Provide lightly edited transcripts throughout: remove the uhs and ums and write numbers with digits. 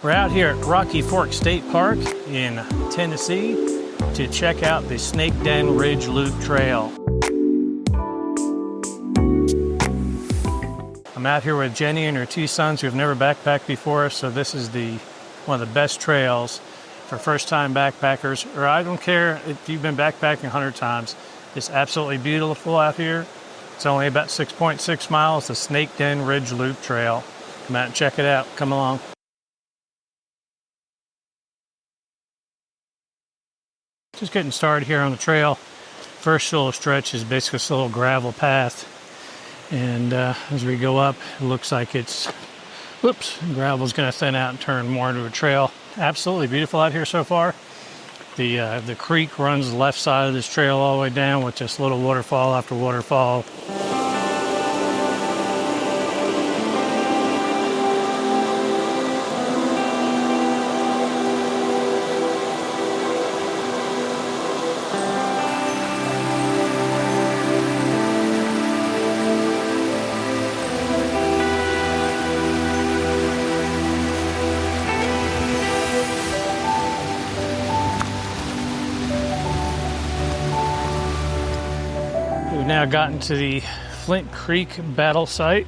We're out here at Rocky Fork State Park in Tennessee to check out the Snakeden Ridge Loop Trail. I'm out here with Jenny and her two sons who have never backpacked before, so this is one of the best trails for first-time backpackers, or I don't care if you've been backpacking 100 times. It's absolutely beautiful out here. It's only about 6.6 miles, the Snakeden Ridge Loop Trail. Come out and check it out. Come along. Just getting started here on the trail. First little stretch is basically a little gravel path. And as we go up, it looks like gravel's going to thin out and turn more into a trail. Absolutely beautiful out here so far. The creek runs the left side of this trail all the way down with just little waterfall after waterfall. We've now gotten to the Flint Creek battle site.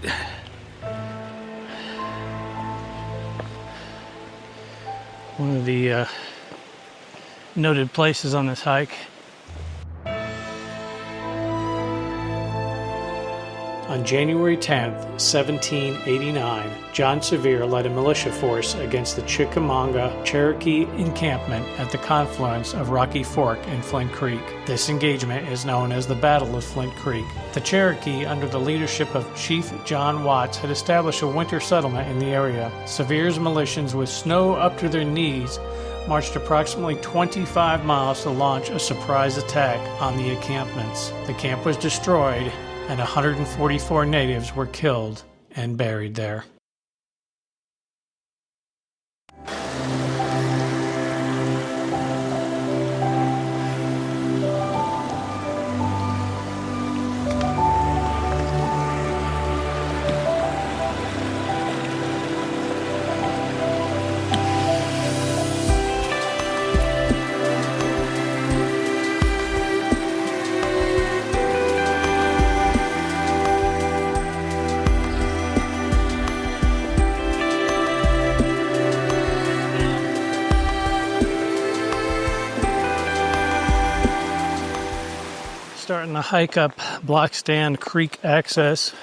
One of the noted places on this hike. On January 10th, 1789, John Sevier led a militia force against the Chickamauga Cherokee encampment at the confluence of Rocky Fork and Flint Creek. This engagement is known as the Battle of Flint Creek. The Cherokee, under the leadership of Chief John Watts, had established a winter settlement in the area. Sevier's militias, with snow up to their knees, marched approximately 25 miles to launch a surprise attack on the encampments. The camp was destroyed, and 144 natives were killed and buried there. Starting to hike up Blockstand Creek access,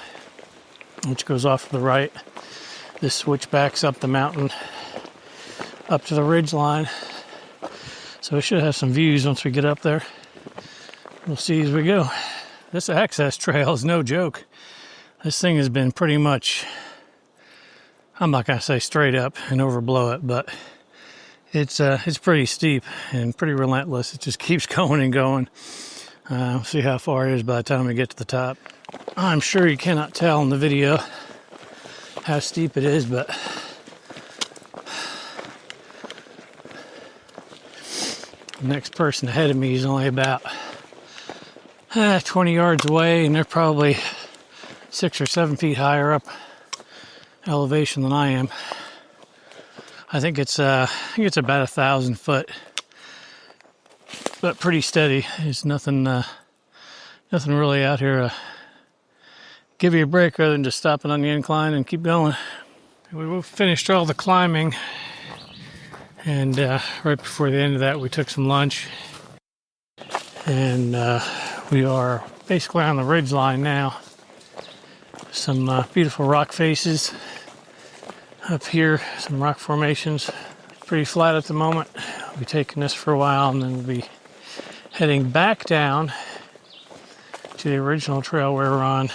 which goes off to the right. This switch backs up the mountain up to the ridge line, so we should have some views once we get up there. We'll see as we go. This access trail is no joke. This thing has been pretty much, I'm not going to say straight up and overblow it, but it's pretty steep and pretty relentless. It just keeps going and going. We'll see how far it is by the time we get to the top. I'm sure you cannot tell in the video how steep it is, but the next person ahead of me is only about 20 yards away, and they're probably 6 or 7 feet higher up elevation than I am. I think it's about 1,000 foot. But pretty steady. There's nothing really out here to give you a break other than just stopping on the incline and keep going. We finished all the climbing, and right before the end of that, we took some lunch, and we are basically on the ridge line now. Some beautiful rock faces up here, some rock formations. Pretty flat at the moment. We'll be taking this for a while, and then we'll be heading back down to the original trail we were on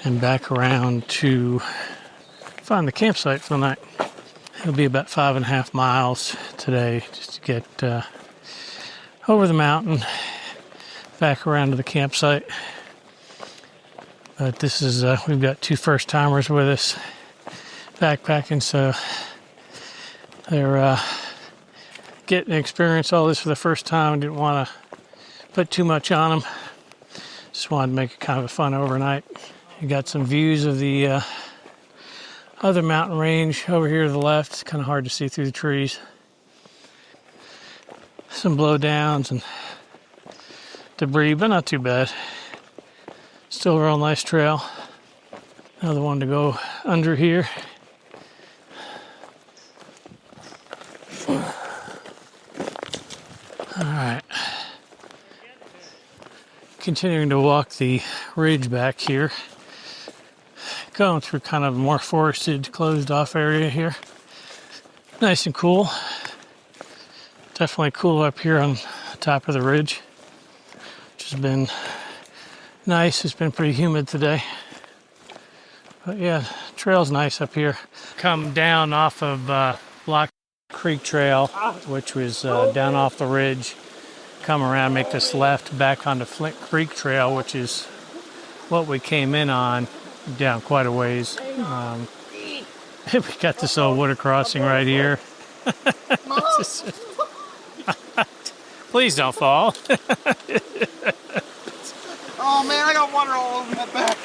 and back around to find the campsite for the night. It'll be about 5.5 miles today just to get over the mountain, back around to the campsite. But this is, we've got 2 first-timers with us backpacking, so they're getting to experience all this for the first time. Didn't want to put too much on them. Just wanted to make it kind of a fun overnight. You got some views of the other mountain range over here to the left. It's kind of hard to see through the trees. Some blowdowns and debris, but not too bad. Still a real nice trail. Another one to go under here. All right. Continuing to walk the ridge back here. Going through kind of a more forested, closed off area here. Nice and cool. Definitely cool up here on top of the ridge. Which has been nice. It's been pretty humid today. But yeah, trail's nice up here. Come down off of Block Creek Trail, which was down off the ridge. Come around, make this left back onto Flint Creek Trail, which is what we came in on, down quite a ways. We got this old water crossing right here. Please don't fall. Oh man, I got water all over my back.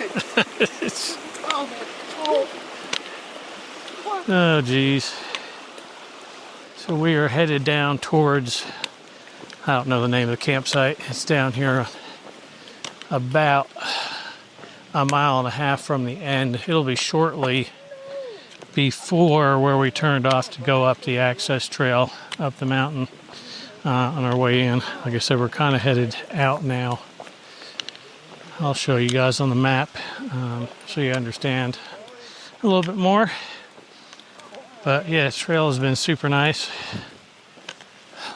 Oh geez. So we are headed down towards, I don't know the name of the campsite. It's down here about a mile and a half from the end. It'll be shortly before where we turned off to go up the access trail up the mountain on our way in. Like I said, we're kind of headed out now. I'll show you guys on the map so you understand a little bit more. But yeah, this trail has been super nice.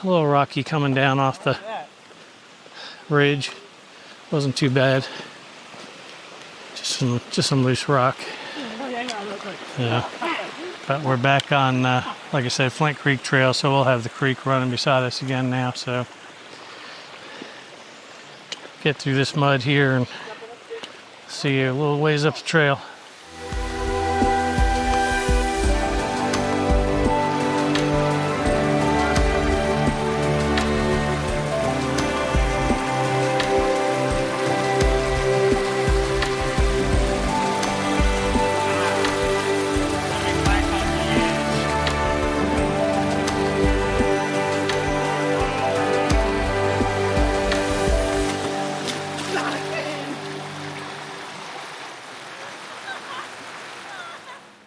A little rocky coming down off the ridge. Wasn't too bad. Just some loose rock. Yeah. But we're back on, like I said, Flint Creek Trail, so we'll have the creek running beside us again now. So get through this mud here and see you a little ways up the trail.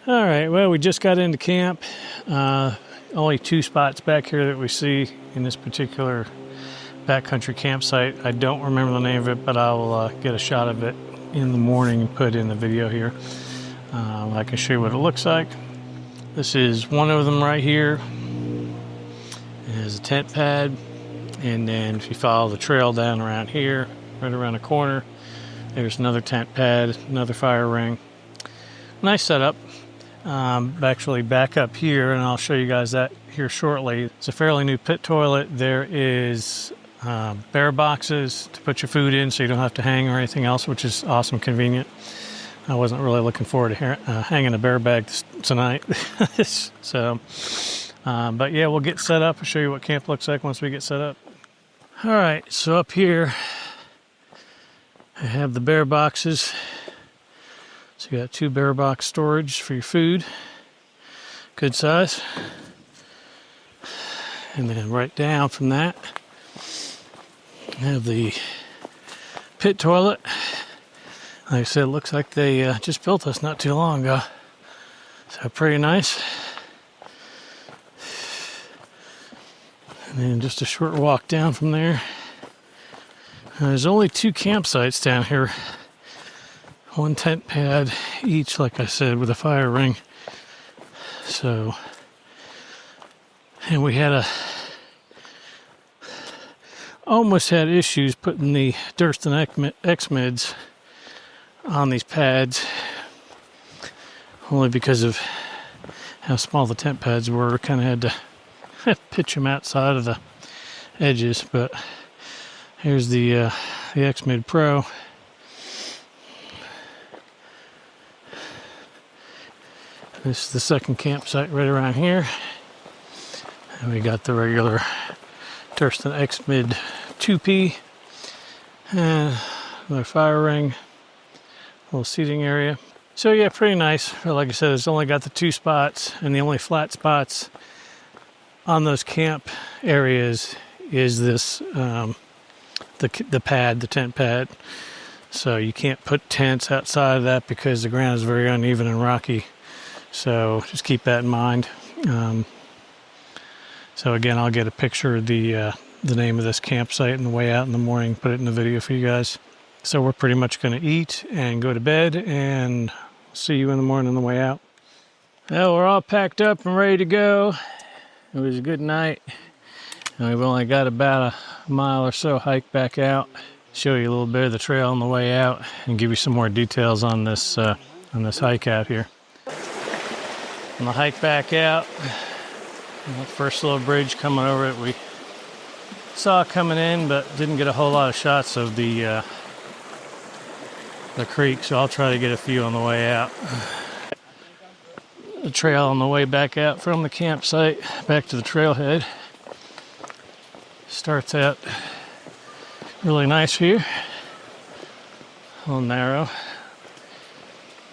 All right, well, we just got into camp. Only 2 spots back here that we see in this particular backcountry campsite. I don't remember the name of it, but I'll get a shot of it in the morning and put it in the video here. I can show you what it looks like. This is one of them right here. It has a tent pad, and then if you follow the trail down around here, right around the corner, there's another tent pad, another fire ring. Nice setup. Actually back up here, and I'll show you guys that here shortly. It's a fairly new pit toilet. There is bear boxes to put your food in so you don't have to hang or anything else, which is awesome convenient. I wasn't really looking forward to hanging a bear bag tonight. So, but yeah, we'll get set up. I'll show you what camp looks like once we get set up. All right, so up here I have the bear boxes. So you got 2 bear box storage for your food, good size. And then right down from that, I have the pit toilet. Like I said, it looks like they just built this not too long ago. So pretty nice. And then just a short walk down from there. There's only 2 campsites down here. 1 tent pad each, like I said, with a fire ring. So, and we had almost had issues putting the Durston X-Mids on these pads, only because of how small the tent pads were. Kind of had to pitch them outside of the edges. But here's the X-Mid Pro. This is the second campsite right around here. And we got the regular Durston X-Mid 2P. And another fire ring, little seating area. So yeah, pretty nice. Like I said, it's only got the 2 spots, and the only flat spots on those camp areas is this the pad, the tent pad. So you can't put tents outside of that because the ground is very uneven and rocky. So just keep that in mind. So again, I'll get a picture of the name of this campsite on the way out in the morning, put it in the video for you guys. So we're pretty much going to eat and go to bed, and see you in the morning on the way out. Well, we're all packed up and ready to go. It was a good night. And we've only got about a mile or so hike back out. Show you a little bit of the trail on the way out and give you some more details on this hike out here. On the hike back out, that first little bridge coming over it, we saw coming in, but didn't get a whole lot of shots of the creek, so I'll try to get a few on the way out. The trail on the way back out from the campsite back to the trailhead starts out really nice here. A little narrow.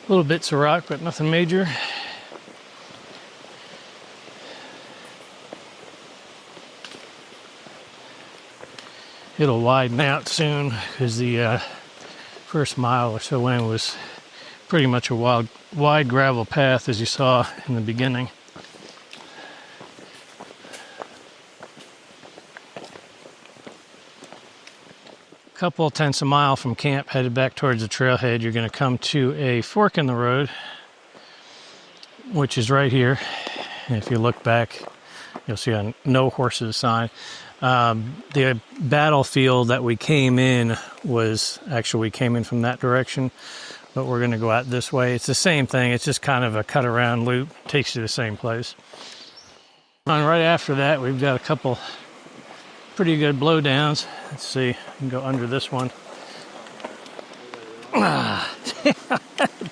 Little bits of rock, but nothing major. It'll widen out soon because the first mile or so in was pretty much a wide gravel path, as you saw in the beginning. A couple of tenths a mile from camp, headed back towards the trailhead, you're going to come to a fork in the road, which is right here. And if you look back, you'll see a no horses sign. The battlefield that we came in was, actually we came in from that direction, but we're going to go out this way. It's the same thing, it's just kind of a cut around loop, takes you to the same place. And right after that, we've got a couple pretty good blowdowns. Let's see, I can go under this one.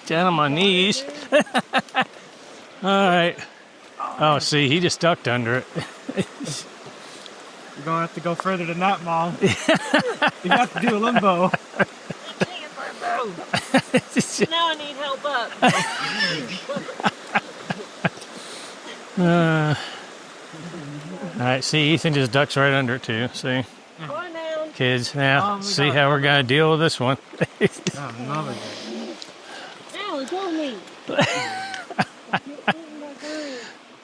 Down on my knees. All right. Oh, see, he just ducked under it. You're going to have to go further than that, Mom. You have to do a limbo. I can't limbo. Now I need help up. All right, see, Ethan just ducks right under it too. See, Go on down. kids, now see how we're gonna deal with this one. Another Ow, it told me.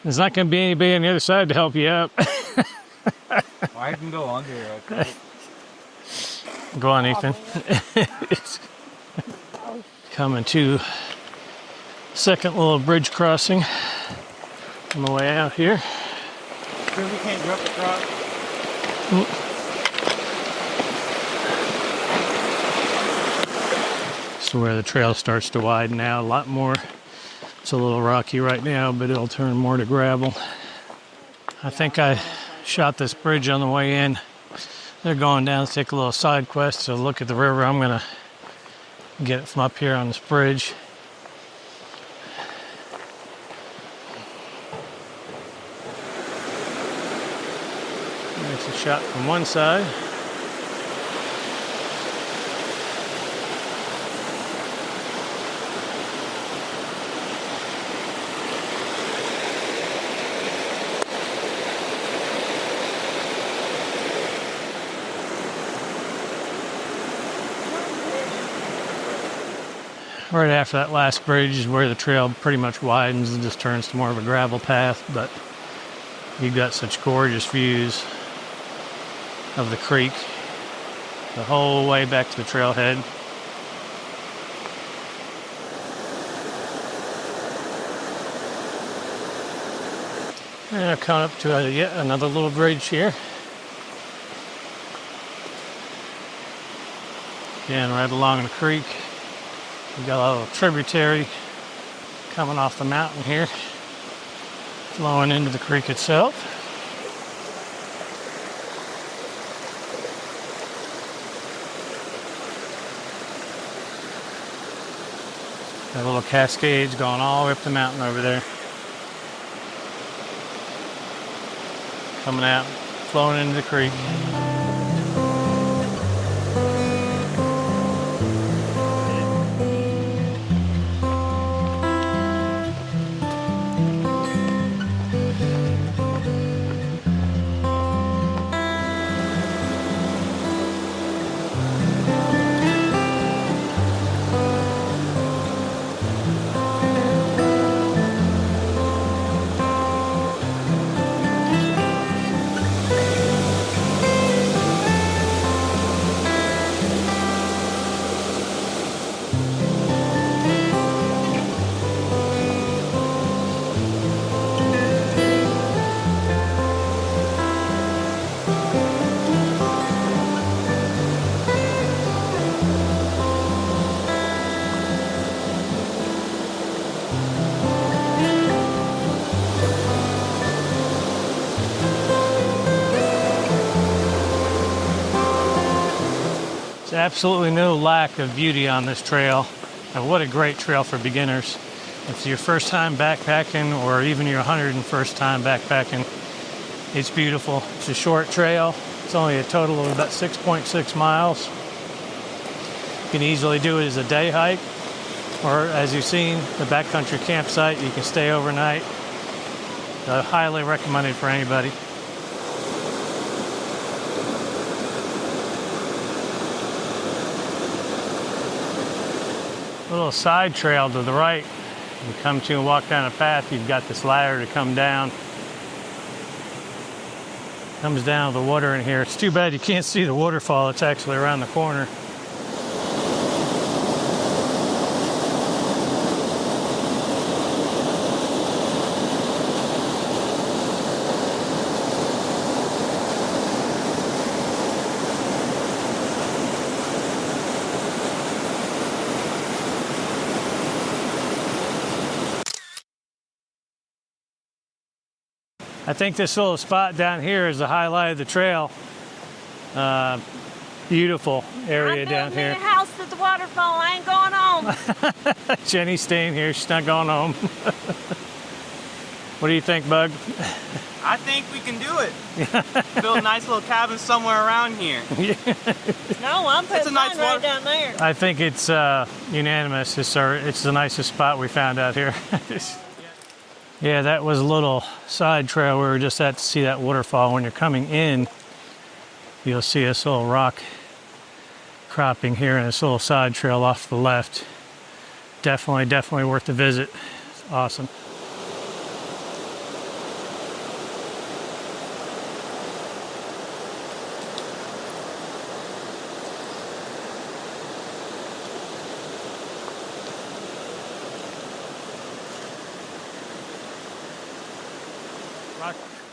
There's not gonna be anybody on the other side to help you up. Well, I can go under it. Okay. Go on, Ethan. Coming to second little bridge crossing on the way out here. Sure we can't drop the truck. So where the trail starts to widen out a lot more. It's a little rocky right now, but it'll turn more to gravel. I think I shot this bridge on the way in. They're going down to take a little side quest to look at the river. I'm gonna get it from up here on this bridge. There's a shot from one side. Right after that last bridge is where the trail pretty much widens and just turns to more of a gravel path, but you've got such gorgeous views of the creek the whole way back to the trailhead. And I've come up to yet another little bridge here. Again, right along the creek. We've got a little tributary coming off the mountain here, flowing into the creek itself. Got little cascades going all the way up the mountain over there. Coming out, flowing into the creek. There's absolutely no lack of beauty on this trail. And what a great trail for beginners. If it's your first time backpacking or even your 101st time backpacking, it's beautiful. It's a short trail. It's only a total of about 6.6 miles. You can easily do it as a day hike, or as you've seen, the backcountry campsite, you can stay overnight. Highly recommended for anybody. A little side trail to the right. You come to and walk down a path, you've got this ladder to come down. Comes down to the water in here. It's too bad you can't see the waterfall. It's actually around the corner. I think this little spot down here is the highlight of the trail. Beautiful area down here. I'm building me a house at the waterfall. I ain't going home. Jenny's staying here. She's not going home. What do you think, Bug? I think we can do it. Build a nice little cabin somewhere around here. No, I'm putting nice mine right down there. I think it's unanimous. It's the nicest spot we found out here. Yeah, that was a little side trail we were just at to see that waterfall. When you're coming in, you'll see this little rock cropping here and this little side trail off to the left. Definitely worth a visit. It's awesome.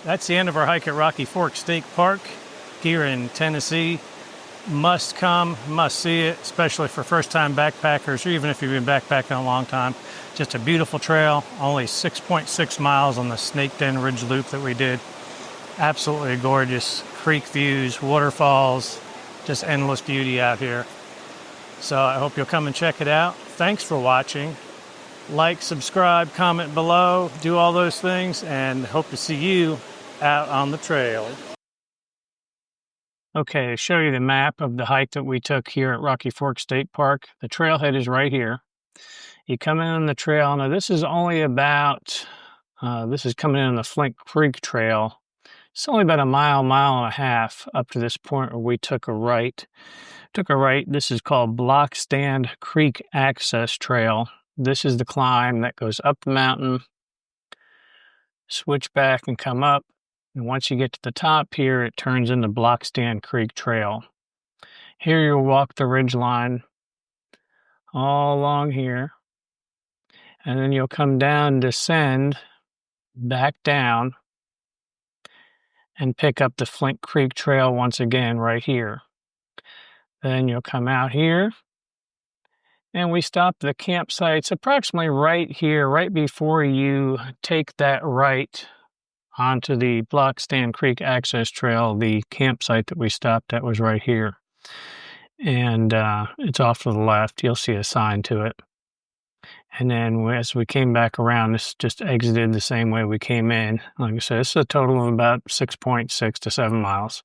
That's the end of our hike at Rocky Fork State Park here in Tennessee. Must come, must see it, especially for first-time backpackers, or even if you've been backpacking a long time. Just a beautiful trail, only 6.6 miles on the Snakeden Ridge Loop that we did. Absolutely gorgeous. Creek views, waterfalls, just endless beauty out here. So I hope you'll come and check it out. Thanks for watching. Like, subscribe, comment below, do all those things, and hope to see you out on the trail. Okay, to show you the map of the hike that we took here at Rocky Fork State Park, the trailhead is right here. You come in on the trail. Now this is only about, this is coming in on the Flint Creek Trail. It's only about a mile and a half up to this point where we took a right. This is called Blockstand Creek Access Trail. This is the climb that goes up the mountain, switch back and come up. And once you get to the top here, it turns into Blockstand Creek Trail. Here you'll walk the ridgeline all along here. And then you'll come down, descend, back down, and pick up the Flint Creek Trail once again right here. Then you'll come out here. And we stop the campsites approximately right here, right before you take that right onto the Blockstand Creek Access Trail. The campsite that we stopped at was right here. And it's off to the left. You'll see a sign to it. And then as we came back around, this just exited the same way we came in. Like I said, it's a total of about 6.6 to 7 miles.